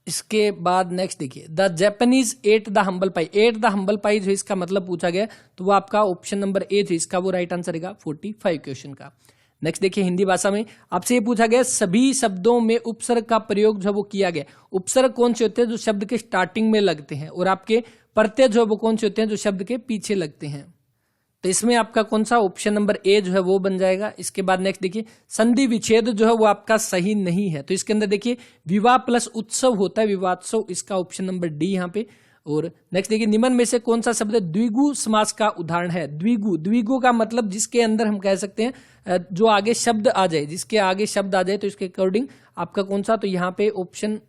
Speaker 1: इसके बाद नेक्स्ट देखिए, the Japanese eat the humble pie, eat the humble pie जो इसका मतलब पूछा गया, तो वो आपका ऑप्शन नंबर ए जो इसका वो राइट आंसर रहेगा 45 क्वेश्चन का। नेक्स्ट देखिए हिंदी भाषा में आपसे ये पूछा गया, सभी शब्दों में उपसर्ग का प्रयोग जो वो किया गया, उपसर्ग कौन से होते हैं जो शब्द के स्टार्टिंग में लगते हैं, और आपके प्रत्यय जो वो कौन से होते हैं जो शब्द के पीछे लगते हैं। तो इसमें आपका कौन सा ऑप्शन नंबर ए जो है वो बन जाएगा। इसके बाद नेक्स्ट देखिए, संधि विच्छेद जो है वो आपका सही नहीं है, तो इसके अंदर देखिए विवाह प्लस उत्सव होता है, विवाहोत्सव, इसका ऑप्शन नंबर डी यहाँ पे। और नेक्स्ट देखिए, निम्न में से कौन सा शब्द द्विगु समास का उदाहरण है। द्विगु, द्विगु का मतलब जिसके अंदर हम कह सकते हैं जो आगे शब्द आ जाए, जिसके आगे शब्द आ जाए, तो इसके अकॉर्डिंग आपका कौन सा, तो यहाँ पे ऑप्शन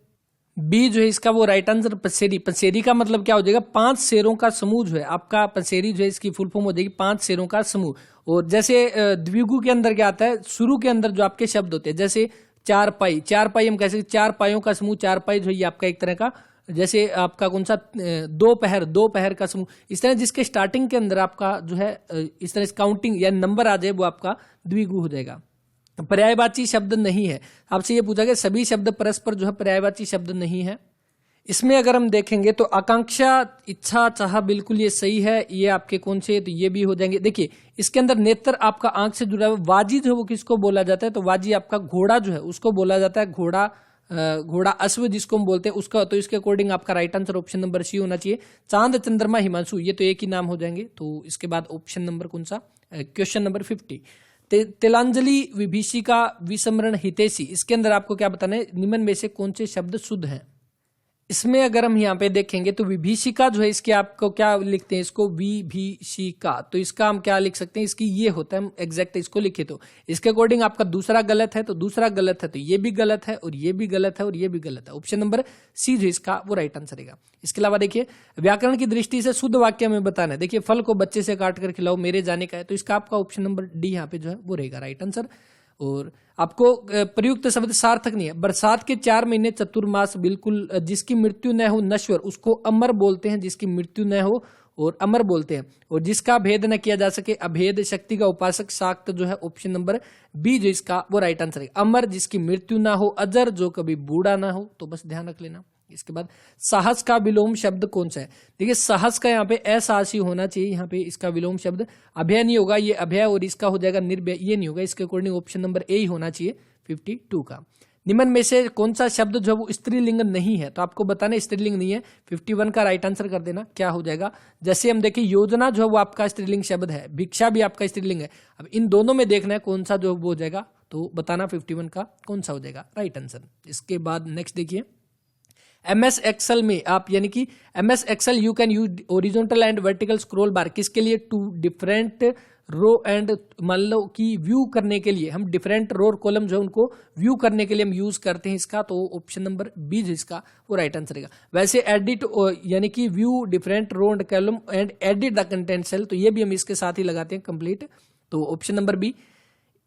Speaker 1: बी जो है इसका वो राइट आंसर पसेरी। पसेरी का मतलब क्या हो जाएगा, 5 शेरों का समूह जो है आपका, पसेरी जो है इसकी फुल फॉर्म हो जाएगी 5 शेरों का समूह। और जैसे द्विगु के अंदर क्या आता है, शुरू के अंदर जो आपके शब्द होते हैं, जैसे चार पाई, चार पाई हम कह सकते, चार पाइयों का समूह, चार पाई जो है आपका एक तरह का, जैसे आपका कौन सा दोपहर, दोपहर का समूह, इस तरह जिसके स्टार्टिंग के अंदर आपका जो है इस तरह काउंटिंग या नंबर आ जाए, वो आपका द्विगु हो जाएगा। पर्यायवाची शब्द नहीं है, आपसे ये पूछा गया सभी शब्द परस्पर जो है पर्यायवाची शब्द नहीं है। इसमें अगर हम देखेंगे तो आकांक्षा, इच्छा, चाह, बिल्कुल ये सही है। ये आपके कौन से, तो ये भी हो जाएंगे। देखिए इसके अंदर नेत्र आपका आंख से जुड़ा हुआ, वाजी जो है वो किसको बोला जाता है, तो वाजी आपका घोड़ा जो है उसको बोला जाता है, घोड़ा, घोड़ा अश्व जिसको हम बोलते हैं उसका, तो इसके अकॉर्डिंग आपका right answer option number C होना चाहिए। चांद, चंद्रमा, हिमांशु, ये तो एक ही नाम हो जाएंगे। तो इसके बाद ऑप्शन नंबर कौन सा, क्वेश्चन नंबर 50, तिलांजलि, विभीषिका, विस्मरण, हितैषी, इसके अंदर आपको क्या बताना है, निम्न में से कौन से शब्द शुद्ध हैं। इसमें अगर हम यहाँ पे देखेंगे तो विभीषिका जो है इसके आपको क्या लिखते हैं, इसको विभीषिका, तो इसका हम क्या लिख सकते हैं, इसकी ये होता है एग्जैक्ट, इसको लिखे तो इसके अकॉर्डिंग आपका दूसरा गलत है, तो दूसरा गलत है, तो ये भी गलत है, और ये भी गलत है, और ये भी गलत है। ऑप्शन नंबर सी जो इसका वो राइट आंसर रहेगा। इसके अलावा देखिए व्याकरण की दृष्टि से शुद्ध वाक्य में बताना है। देखिए फल को बच्चे से काट कर खिलाओ, मेरे जाने का है, तो इसका आपका ऑप्शन नंबर डी यहाँ पे जो है वो रहेगा राइट आंसर। और आपको प्रयुक्त शब्द सार्थक नहीं है। बरसात के 4 महीने चतुर्मास, बिल्कुल, जिसकी मृत्यु न हो नश्वर उसको अमर बोलते हैं, जिसकी मृत्यु न हो और अमर बोलते हैं। और जिसका भेद न किया जा सके अभेद, शक्ति का उपासक, शाक्त जो है ऑप्शन नंबर बी जो इसका वो राइट आंसर है। अमर जिसकी मृत्यु ना हो, अजर जो कभी बूढ़ा ना हो, तो बस ध्यान रख लेना। इसके बाद साहस का विलोम शब्द कौन सा है। देखिए साहस का यहाँ पे असाहसी होना चाहिए, यहाँ पे इसका विलोम शब्द अभय नहीं होगा, ये अभय, और इसका हो जाएगा निर्भय, ये नहीं होगा। इसके अकॉर्डिंग ऑप्शन नंबर ए ही होना चाहिए 52 का। निम्न में से कौन सा शब्द जो है वो स्त्रीलिंग नहीं है, तो आपको बताना स्त्रीलिंग नहीं है, 51 का राइट आंसर कर देना, क्या हो जाएगा। जैसे हम देखें योजना जो है वो आपका स्त्रीलिंग शब्द है, भिक्षा भी आपका स्त्रीलिंग है। अब इन दोनों में देखना है कौन सा जो वो हो जाएगा, तो बताना 51 का कौन सा हो जाएगा राइट आंसर। इसके बाद नेक्स्ट देखिए MS एक्सेल में आप, यानी कि MS excel you can use horizontal and vertical scroll bar, किसके लिए, 2 डिफरेंट रो एंड, मान लो कि व्यू करने के लिए हम डिफरेंट रो और कॉलम जो है उनको व्यू करने के लिए हम यूज करते हैं इसका, तो ऑप्शन नंबर बी जिसका वो राइट आंसर रहेगा। वैसे एडिट यानी कि view different row and column and edit the content cell, तो ये भी हम इसके साथ ही लगाते हैं कंप्लीट, तो ऑप्शन नंबर बी।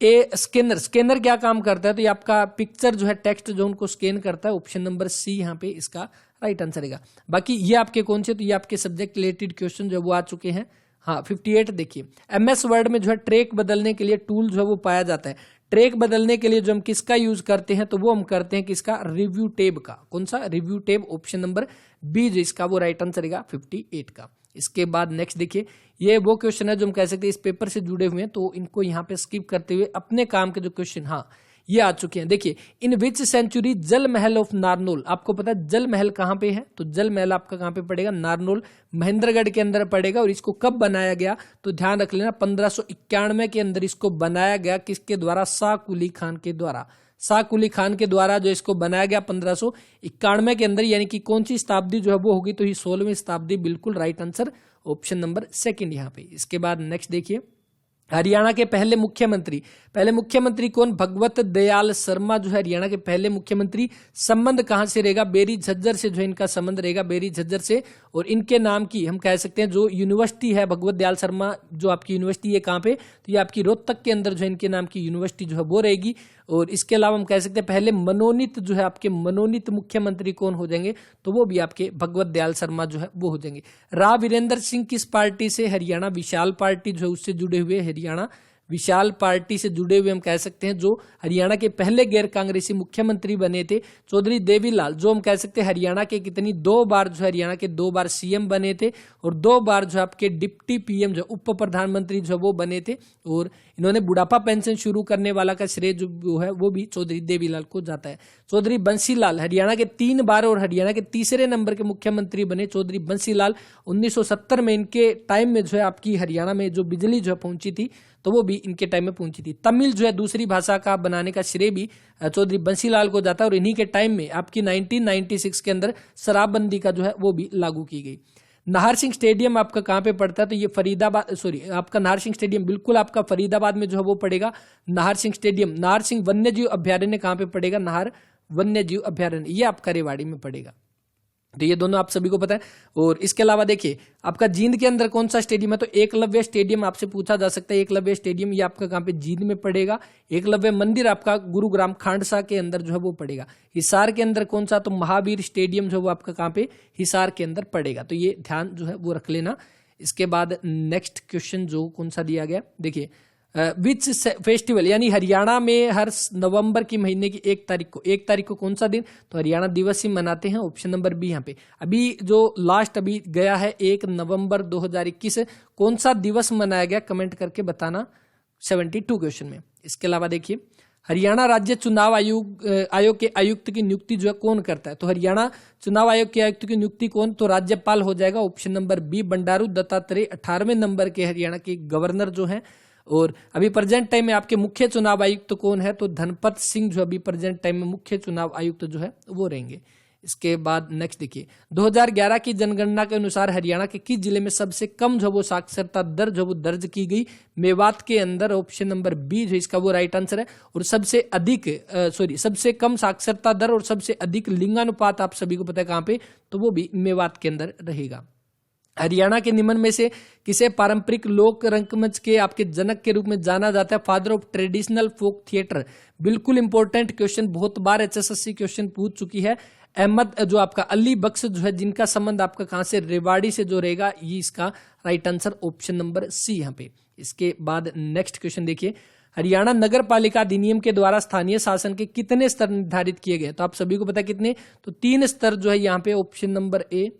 Speaker 1: ए स्कैनर, स्कैनर क्या काम करता है, तो ये आपका पिक्चर जो है टेक्स्ट जो उनको स्कैन करता है, ऑप्शन नंबर सी यहाँ पे इसका राइट आंसर रहेगा। बाकी ये आपके कौन से, तो ये आपके सब्जेक्ट रिलेटेड क्वेश्चन जो वो आ चुके हैं। हाँ 58 देखिए MS वर्ड में जो है ट्रैक बदलने के लिए टूल जो है वो पाया जाता है। ट्रैक बदलने के लिए जो हम किसका यूज करते हैं, तो वो हम करते हैं किसका, रिव्यू टेब का। कौन सा, रिव्यू टेब, ऑप्शन नंबर बी जो इसका वो राइट आंसर रहेगा 58 का। इसके बाद नेक्स्ट देखिए, ये वो क्वेश्चन है जो हम कह सकते हैं इस पेपर से जुड़े हुए हैं, तो इनको यहाँ पे स्किप करते हुए अपने काम के जो क्वेश्चन, हाँ ये आ चुके हैं। देखिए, इन विच सेंचुरी जल महल ऑफ नारनौल, आपको पता है जल महल कहाँ पे है, तो जल महल आपका कहाँ पे पड़ेगा, नारनौल महेंद्रगढ़ के अंदर पड़ेगा। और इसको कब बनाया गया, तो ध्यान रख लेना 1591 के अंदर इसको बनाया गया। किसके द्वारा, शाह कुली खान के द्वारा। शाह कुली खान के द्वारा जो इसको बनाया गया 1591 के अंदर, यानी कि कौन सी शताब्दी जो है वो होगी, तो ये 16वीं शताब्दी, बिल्कुल right answer option number second यहाँ पे। इसके बाद नेक्स्ट देखिए, हरियाणा के पहले मुख्यमंत्री कौन, भगवत दयाल शर्मा जो है हरियाणा के पहले मुख्यमंत्री। संबंध कहां से रहेगा, बेरी झज्जर से जो इनका संबंध रहेगा, बेरी झज्जर से। और इनके नाम की हम कह सकते हैं जो यूनिवर्सिटी है भगवत दयाल शर्मा जो आपकी यूनिवर्सिटी है कहां पे, तो ये आपकी रोहतक के अंदर जो इनके नाम की यूनिवर्सिटी जो है वो रहेगी। और इसके अलावा हम कह सकते हैं पहले मनोनीत जो है आपके मनोनीत मुख्यमंत्री कौन हो जाएंगे, तो वो भी आपके भगवत दयाल शर्मा जो है वो हो जाएंगे। राव वीरेंद्र सिंह किस पार्टी से, हरियाणा विशाल पार्टी जो है उससे जुड़े हुए, हरियाणा विशाल पार्टी से जुड़े हुए हम कह सकते हैं, जो हरियाणा के पहले गैर कांग्रेसी मुख्यमंत्री बने थे। चौधरी देवीलाल जो हम कह सकते हैं हरियाणा के कितनी, 2 बार जो हरियाणा के 2 बार सीएम बने थे, और 2 बार जो आपके डिप्टी पीएम जो उप प्रधानमंत्री जो वो बने थे। और इन्होंने बुढ़ापा पेंशन शुरू करने वाला का श्रेय जो है वो भी चौधरी देवीलाल को जाता है। चौधरी बंसीलाल हरियाणा के 3 बार और हरियाणा के तीसरे नंबर के मुख्यमंत्री बने। चौधरी बंसीलाल 1970 में इनके टाइम में जो है आपकी हरियाणा में जो बिजली जो है पहुंची थी, तो वो भी इनके टाइम में पहुंची थी। तमिल जो है दूसरी भाषा का बनाने का श्रेय भी चौधरी बंसीलाल को जाता है। और इन्हीं के टाइम में आपकी 1996 के अंदर शराबबंदी का जो है वो भी लागू की गई। नाहर सिंह स्टेडियम आपका कहाँ पे पड़ता है, तो ये फरीदाबाद, सॉरी आपका नाहर सिंह स्टेडियम बिल्कुल आपका फरीदाबाद में जो है वो पड़ेगा। नाहर सिंह स्टेडियम, नाहर सिंह वन्य जीव अभ्यारण्य कहाँ पे पड़ेगा, नाहर वन्य जीव अभ्यारण्य, ये आपका रेवाड़ी में पड़ेगा। तो ये दोनों आप सभी को पता है। और इसके अलावा देखिए आपका जींद के अंदर कौन सा स्टेडियम है, तो एकलव्य स्टेडियम आपसे पूछा जा सकता है। एकलव्य स्टेडियम ये आपका कहाँ पे, जींद में पड़ेगा। एकलव्य मंदिर आपका गुरुग्राम खांडसा के अंदर जो है वो पड़ेगा। हिसार के अंदर कौन सा, तो महावीर स्टेडियम जो है वो आपका कहाँ पे, हिसार के अंदर पड़ेगा। तो ये ध्यान जो है वो रख लेना। इसके बाद नेक्स्ट क्वेश्चन जो कौन सा दिया गया, देखिए विच फेस्टिवल, यानी हरियाणा में हर नवंबर की महीने की 1 तारीख को कौन सा दिन, तो हरियाणा दिवस ही मनाते हैं। ऑप्शन नंबर बी यहाँ पे। अभी जो लास्ट अभी गया है 1 नवंबर 2021, कौन सा दिवस मनाया गया, कमेंट करके बताना 72 क्वेश्चन में। इसके अलावा देखिए हरियाणा राज्य चुनाव आयोग के आयुक्त की नियुक्ति जो है कौन करता है, तो हरियाणा चुनाव आयोग के आयुक्त की नियुक्ति कौन, तो राज्यपाल हो जाएगा। Option number B Bandaru Dattatreya 18वें नंबर के हरियाणा के गवर्नर जो हैं। और अभी प्रेजेंट टाइम में आपके मुख्य चुनाव आयुक्त तो कौन है, तो धनपत सिंह जो अभी प्रेजेंट टाइम में मुख्य चुनाव आयुक्त जो है वो रहेंगे। इसके बाद नेक्स्ट देखिए 2011 की जनगणना के अनुसार हरियाणा के किस जिले में सबसे कम जो वो साक्षरता दर जो वो दर्ज की गई, मेवात के अंदर। ऑप्शन नंबर बी जो इसका वो राइट आंसर है। और सबसे अधिक सबसे कम साक्षरता दर और सबसे अधिक लिंगानुपात आप सभी को पता है कहां पे, तो वो भी मेवात के अंदर रहेगा। हरियाणा के निम्न में से किसे पारंपरिक लोक रंगमंच के आपके जनक के रूप में जाना जाता है, father of traditional folk theatre. बिल्कुल इंपॉर्टेंट क्वेश्चन, बहुत बार एचएसएससी क्वेश्चन पूछ चुकी है। अहमद जो आपका अली बख्श जो है, जिनका संबंध आपका कहां से, रेवाड़ी से जो रहेगा, ये इसका right answer option number C यहाँ पे। इसके बाद नेक्स्ट क्वेश्चन देखिए हरियाणा नगर पालिका अधिनियम के द्वारा स्थानीय शासन के कितने स्तर निर्धारित किए गए, तो आप सभी को पता है कितने, तो 3 स्तर जो है यहाँ पे, ऑप्शन नंबर ए।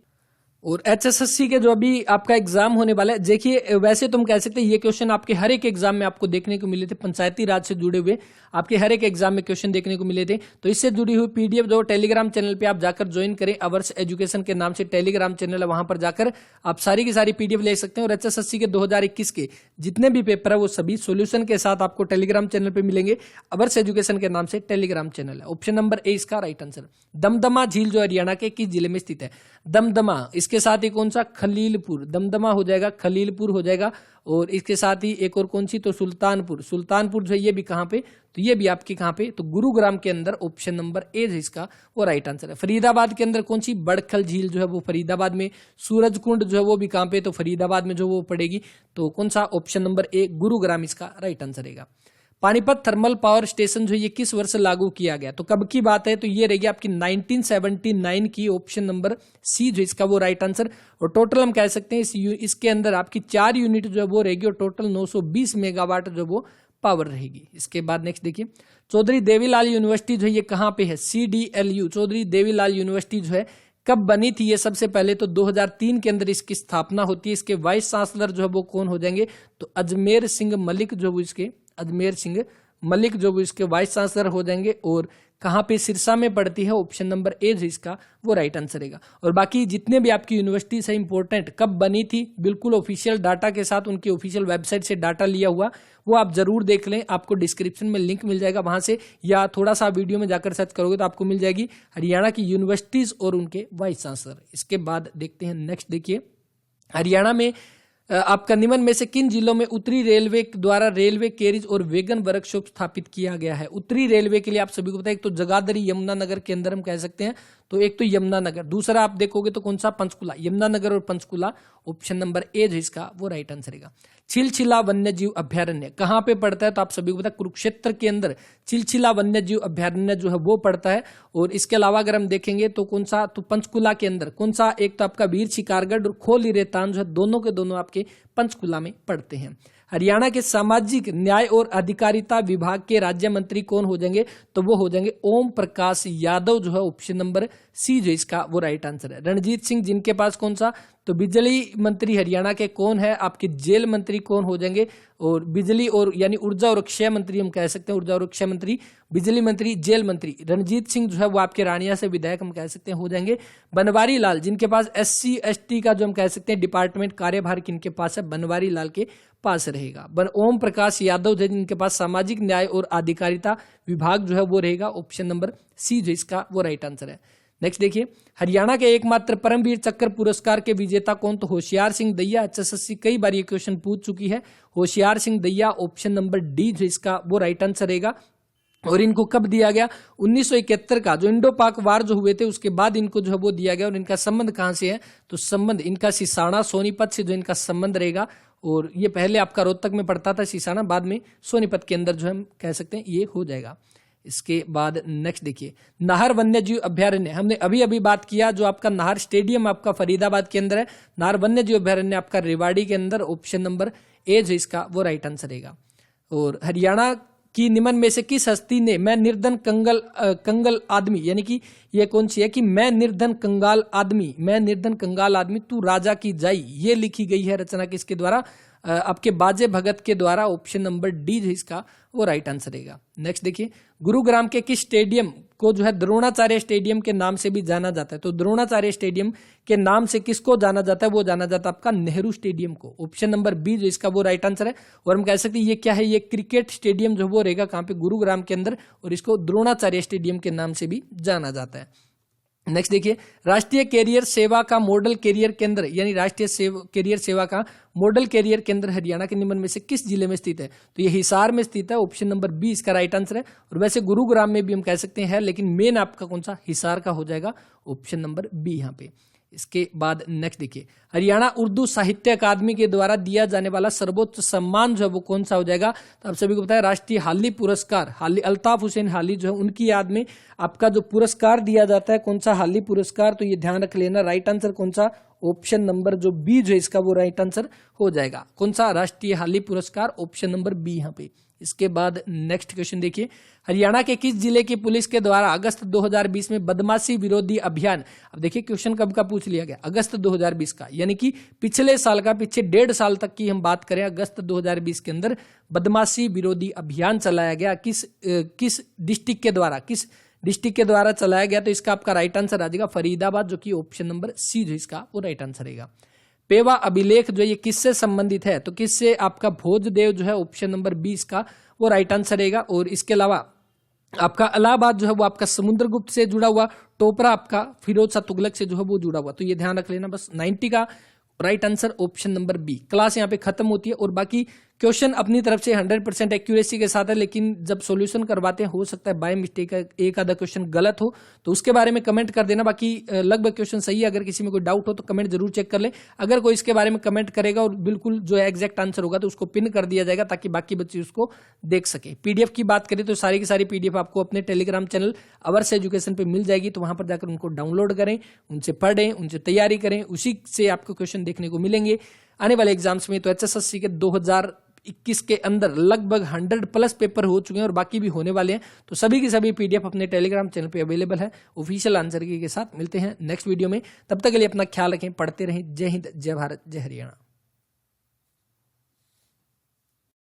Speaker 1: और एचएसएससी के जो अभी आपका एग्जाम होने वाला है, देखिए वैसे तुम कह सकते हैं ये क्वेश्चन आपके हर एक एग्जाम में आपको देखने को मिले थे, पंचायती राज से जुड़े हुए आपके हर एक एग्जाम में क्वेश्चन देखने को मिले थे। तो इससे जुड़ी हुई पीडीएफ जो टेलीग्राम चैनल पे आप जाकर ज्वाइन करें, अवर्स एजुकेशन के नाम से टेलीग्राम चैनल है, वहां पर जाकर आप सारी की सारी पीडीएफ ले सकते हैं। और एचएसएससी के 2021 के जितने भी पेपर है वो सभी सोल्यूशन के साथ आपको टेलीग्राम चैनल पे मिलेंगे, अवर्स एजुकेशन के नाम से टेलीग्राम चैनल है। ऑप्शन नंबर ए इसका राइट आंसर। दमदमा झील जो हरियाणा के किस जिले में स्थित है, दमदमा, इसके साथ ही कौन सा, खलीलपुर, दमदमा हो जाएगा, खलीलपुर हो जाएगा। और इसके साथ ही एक और कौन सी, तो सुल्तानपुर, सुल्तानपुर जो है ये भी कहां पे, तो ये भी आपके कहां पे, तो गुरुग्राम के अंदर। ऑप्शन नंबर ए है इसका वो राइट आंसर है। फरीदाबाद के अंदर कौन सी, बड़खल झील जो है वो फरीदाबाद में। सूरज कुंड जो है वो भी कहां पे, तो फरीदाबाद में जो वो पड़ेगी। तो कौन सा, ऑप्शन नंबर ए गुरुग्राम इसका राइट आंसर रहेगा। पानीपत थर्मल पावर स्टेशन जो ये किस वर्ष लागू किया गया, तो कब की बात है, तो ये रहेगी आपकी 1979 की। ऑप्शन नंबर सी जो इसका वो राइट आंसर। और टोटल हम कह सकते हैं इसके अंदर आपकी 4 यूनिट जो है वो रहेगी और टोटल 920 मेगावाट जो वो पावर रहेगी। इसके बाद नेक्स्ट देखिए, चौधरी देवीलाल यूनिवर्सिटी जो है ये कहाँ पे है, CDLU चौधरी देवीलाल यूनिवर्सिटी जो है कब बनी थी, ये सबसे पहले तो 2003 के अंदर इसकी स्थापना होती है। इसके वाइस चांसलर जो है वो कौन हो जाएंगे, तो अजमेर सिंह मलिक जो वो इसके अजमेर सिंह मलिक जो वो इसके वाइस चांसलर हो जाएंगे। और कहाँ पे, सिरसा में पड़ती है, ऑप्शन नंबर ए जो इसका वो राइट आंसर रहेगा। और बाकी जितने भी आपकी यूनिवर्सिटीज है इंपॉर्टेंट, कब बनी थी, बिल्कुल ऑफिशियल डाटा के साथ, उनकी ऑफिशियल वेबसाइट से डाटा लिया हुआ, वो आप जरूर देख लें। आपको डिस्क्रिप्शन में लिंक मिल जाएगा वहां से, या थोड़ा सा वीडियो में जाकर सर्च करोगे तो आपको मिल जाएगी हरियाणा की यूनिवर्सिटीज और उनके वाइस चांसलर। इसके बाद देखते हैं नेक्स्ट, देखिए हरियाणा में आपका निम्न में से किन जिलों में उत्तरी रेलवे द्वारा रेलवे कैरिज और वैगन वर्कशॉप स्थापित किया गया है। उत्तरी रेलवे के लिए आप सभी को पता है, एक तो जगाधरी यमुनानगर के अंदर हम कह सकते हैं, तो एक तो यमुनानगर, दूसरा आप देखोगे तो कौन सा, पंचकुला, यमुनानगर और पंचकुला, ऑप्शन नंबर ए जो इसका वो राइट आंसर रहेगा। छिलछिला वन्य जीव अभ्यारण्य कहाँ पे पड़ता है, तो आप सभी को पता है कुरुक्षेत्र के अंदर छिलछिला वन्य जीव अभ्यारण्य जो है वो पड़ता है। और इसके अलावा अगर हम देखेंगे तो कौन सा, तो पंचकुला के अंदर कौन सा, एक तो आपका वीर शिकारगढ़ और खोली रेतान जो है दोनों के दोनों आपके पंचकुला में पड़ते हैं। हरियाणा के सामाजिक न्याय और अधिकारिता विभाग के राज्य मंत्री कौन हो जाएंगे, तो वो हो जाएंगे ओम प्रकाश यादव जो है, ऑप्शन नंबर सी जो इसका वो राइट आंसर है। रणजीत सिंह जिनके पास कौन सा, तो बिजली मंत्री हरियाणा के कौन है, आपके जेल मंत्री कौन हो जाएंगे, और बिजली और यानी ऊर्जा और अक्षय मंत्री हम कह सकते हैं, ऊर्जा और अक्षय मंत्री, बिजली मंत्री, जेल मंत्री रणजीत सिंह जो है वो आपके रानिया से विधायक हम कह सकते हैं हो जाएंगे। बनवारी लाल जिनके पास SC ST का जो हम कह सकते हैं डिपार्टमेंट कार्यभार किनके पास है, बनवारी लाल के पास रहेगा। ओम प्रकाश यादव जो जिनके पास सामाजिक न्याय और अधिकारिता विभाग जो है वो रहेगा, ऑप्शन नंबर सी जो इसका वो राइट आंसर है। नेक्स्ट देखिए, हरियाणा के एकमात्र परमवीर चक्र पुरस्कार के विजेता कौन, तो होशियार सिंह दहिया। HSSC कई बार ये क्वेश्चन पूछ चुकी है, Hoshiyar Singh Dahiya, option number D जो इसका वो राइट आंसर रहेगा। और इनको कब दिया गया, 1971 का जो इंडो पाक वार जो हुए थे उसके बाद इनको जो है वो दिया गया। और इनका संबंध कहां से है, तो संबंध इनका सिसाना सोनीपत से जो इनका संबंध रहेगा। और ये पहले आपका रोहतक में पड़ता था सिसाना, बाद में सोनीपत के अंदर जो हम कह सकते हैं ये हो जाएगा। इसके बाद नेक्स्ट देखिए, नाहर वन्य जीव अभ्यारण्य, हमने अभी अभी बात किया, जो आपका नाहर स्टेडियम आपका फरीदाबाद के अंदर है, नाहर वन्य जीव अभ्यारण्य आपका रेवाड़ी के अंदर, ऑप्शन नंबर ए जो इसका वो राइट आंसर रहेगा। और हरियाणा की निम्न में से किस हस्ती ने मैं निर्धन कंगल आदमी, यानी कि ये कौन सी है कि मैं निर्धन कंगाल आदमी, मैं निर्धन कंगाल आदमी तू राजा की जाई, ये लिखी गई है रचना किसके द्वारा, आपके बाजे भगत के द्वारा, ऑप्शन नंबर डी जो इसका वो राइट आंसर रहेगा। नेक्स्ट देखिए, गुरुग्राम के किस स्टेडियम को जो है द्रोणाचार्य स्टेडियम के नाम से भी जाना जाता है, तो द्रोणाचार्य स्टेडियम के नाम से किसको जाना जाता है, वो जाना जाता है आपका नेहरू स्टेडियम को, ऑप्शन नंबर बी जो इसका वो राइट आंसर है। और हम कह सकते हैं ये क्या है, ये क्रिकेट स्टेडियम जो वो रहेगा कहाँ पे, गुरुग्राम के अंदर, और इसको द्रोणाचार्य स्टेडियम के नाम से भी जाना जाता है। नेक्स्ट देखिए, राष्ट्रीय कैरियर सेवा का मॉडल कैरियर केंद्र, यानी राष्ट्रीय कैरियर सेवा का मॉडल कैरियर केंद्र हरियाणा के निम्न में से किस जिले में स्थित है, तो ये हिसार में स्थित है, ऑप्शन नंबर बी इसका राइट आंसर है। और वैसे गुरुग्राम में भी हम कह सकते हैं, लेकिन मेन आपका कौन सा, हिसार का हो जाएगा, ऑप्शन नंबर बी यहाँ पे। इसके बाद नेक्स्ट देखिए, हरियाणा उर्दू साहित्य अकादमी के द्वारा दिया जाने वाला सर्वोच्च सम्मान जो है वो कौन सा हो जाएगा, तो आप सभी को पता है राष्ट्रीय हाली पुरस्कार, हाली अल्ताफ हुसैन हाली जो है उनकी याद में आपका जो पुरस्कार दिया जाता है, कौन सा, हाली पुरस्कार, तो ये ध्यान रख लेना। राइट आंसर कौन सा, ऑप्शन नंबर जो बी जो है इसका वो राइट आंसर हो जाएगा, कौन सा, राष्ट्रीय हाली पुरस्कार, ऑप्शन नंबर बी यहाँ पे। इसके बाद नेक्स्ट क्वेश्चन देखिए, हरियाणा के किस जिले की पुलिस के द्वारा अगस्त 2020 में बदमाशी विरोधी अभियान, अब देखिए क्वेश्चन कब का पूछ लिया गया, अगस्त 2020 का, यानी कि पिछले साल का, पीछे 1.5 साल तक की हम बात करें, अगस्त 2020 के अंदर बदमाशी विरोधी अभियान चलाया गया, किस डिस्ट्रिक्ट के द्वारा, किस डिस्ट्रिक्ट के द्वारा चलाया गया, तो इसका आपका राइट आंसर आ जाएगा फरीदाबाद, जो कि ऑप्शन नंबर सी जो इसका वो राइट आंसर रहेगा। पेवा अभिलेख जो ये किससे संबंधित है, तो किससे, आपका भोजदेव जो है, ऑप्शन नंबर बी इसका वो राइट आंसर रहेगा। और इसके अलावा आपका इलाहाबाद जो है वो आपका समुद्रगुप्त से जुड़ा हुआ, टोपरा आपका फिरोज शाह तुगलक से जो है वो जुड़ा हुआ, तो ये ध्यान रख लेना बस। 90 का right answer option number B. Class यहाँ पे खत्म होती है और बाकी क्वेश्चन अपनी तरफ से 100% एक्यूरेसी के साथ है, लेकिन जब सॉल्यूशन करवाते हैं हो सकता है बाय मिस्टेक एक आधा क्वेश्चन गलत हो, तो उसके बारे में कमेंट कर देना। बाकी लगभग क्वेश्चन सही है, अगर किसी में कोई डाउट हो तो कमेंट जरूर चेक कर ले। अगर कोई इसके बारे में कमेंट करेगा और बिल्कुल जो है एग्जैक्ट आंसर होगा तो उसको पिन कर दिया जाएगा ताकि बाकी बच्चे उसको देख सके। पीडीएफ की बात करें तो सारी की सारी पीडीएफ आपको अपने टेलीग्राम चैनल अवर्स एजुकेशन पे मिल जाएगी, तो वहां पर जाकर उनको डाउनलोड करें, उनसे पढ़ें, उनसे तैयारी करें, उसी से आपको क्वेश्चन देखने को मिलेंगे आने वाले एग्जाम्स में। तो HSSC के 2021 के अंदर लगभग 100+ पेपर हो चुके हैं और बाकी भी होने वाले हैं। तो सभी की सभी PDF अपने टेलीग्राम चैनल पे अवेलेबल है ऑफिशियल आंसर की के साथ। मिलते हैं नेक्स्ट वीडियो में, तब तक के लिए अपना ख्याल रखें, पढ़ते रहें। जय हिंद, जय भारत, जय हरियाणा।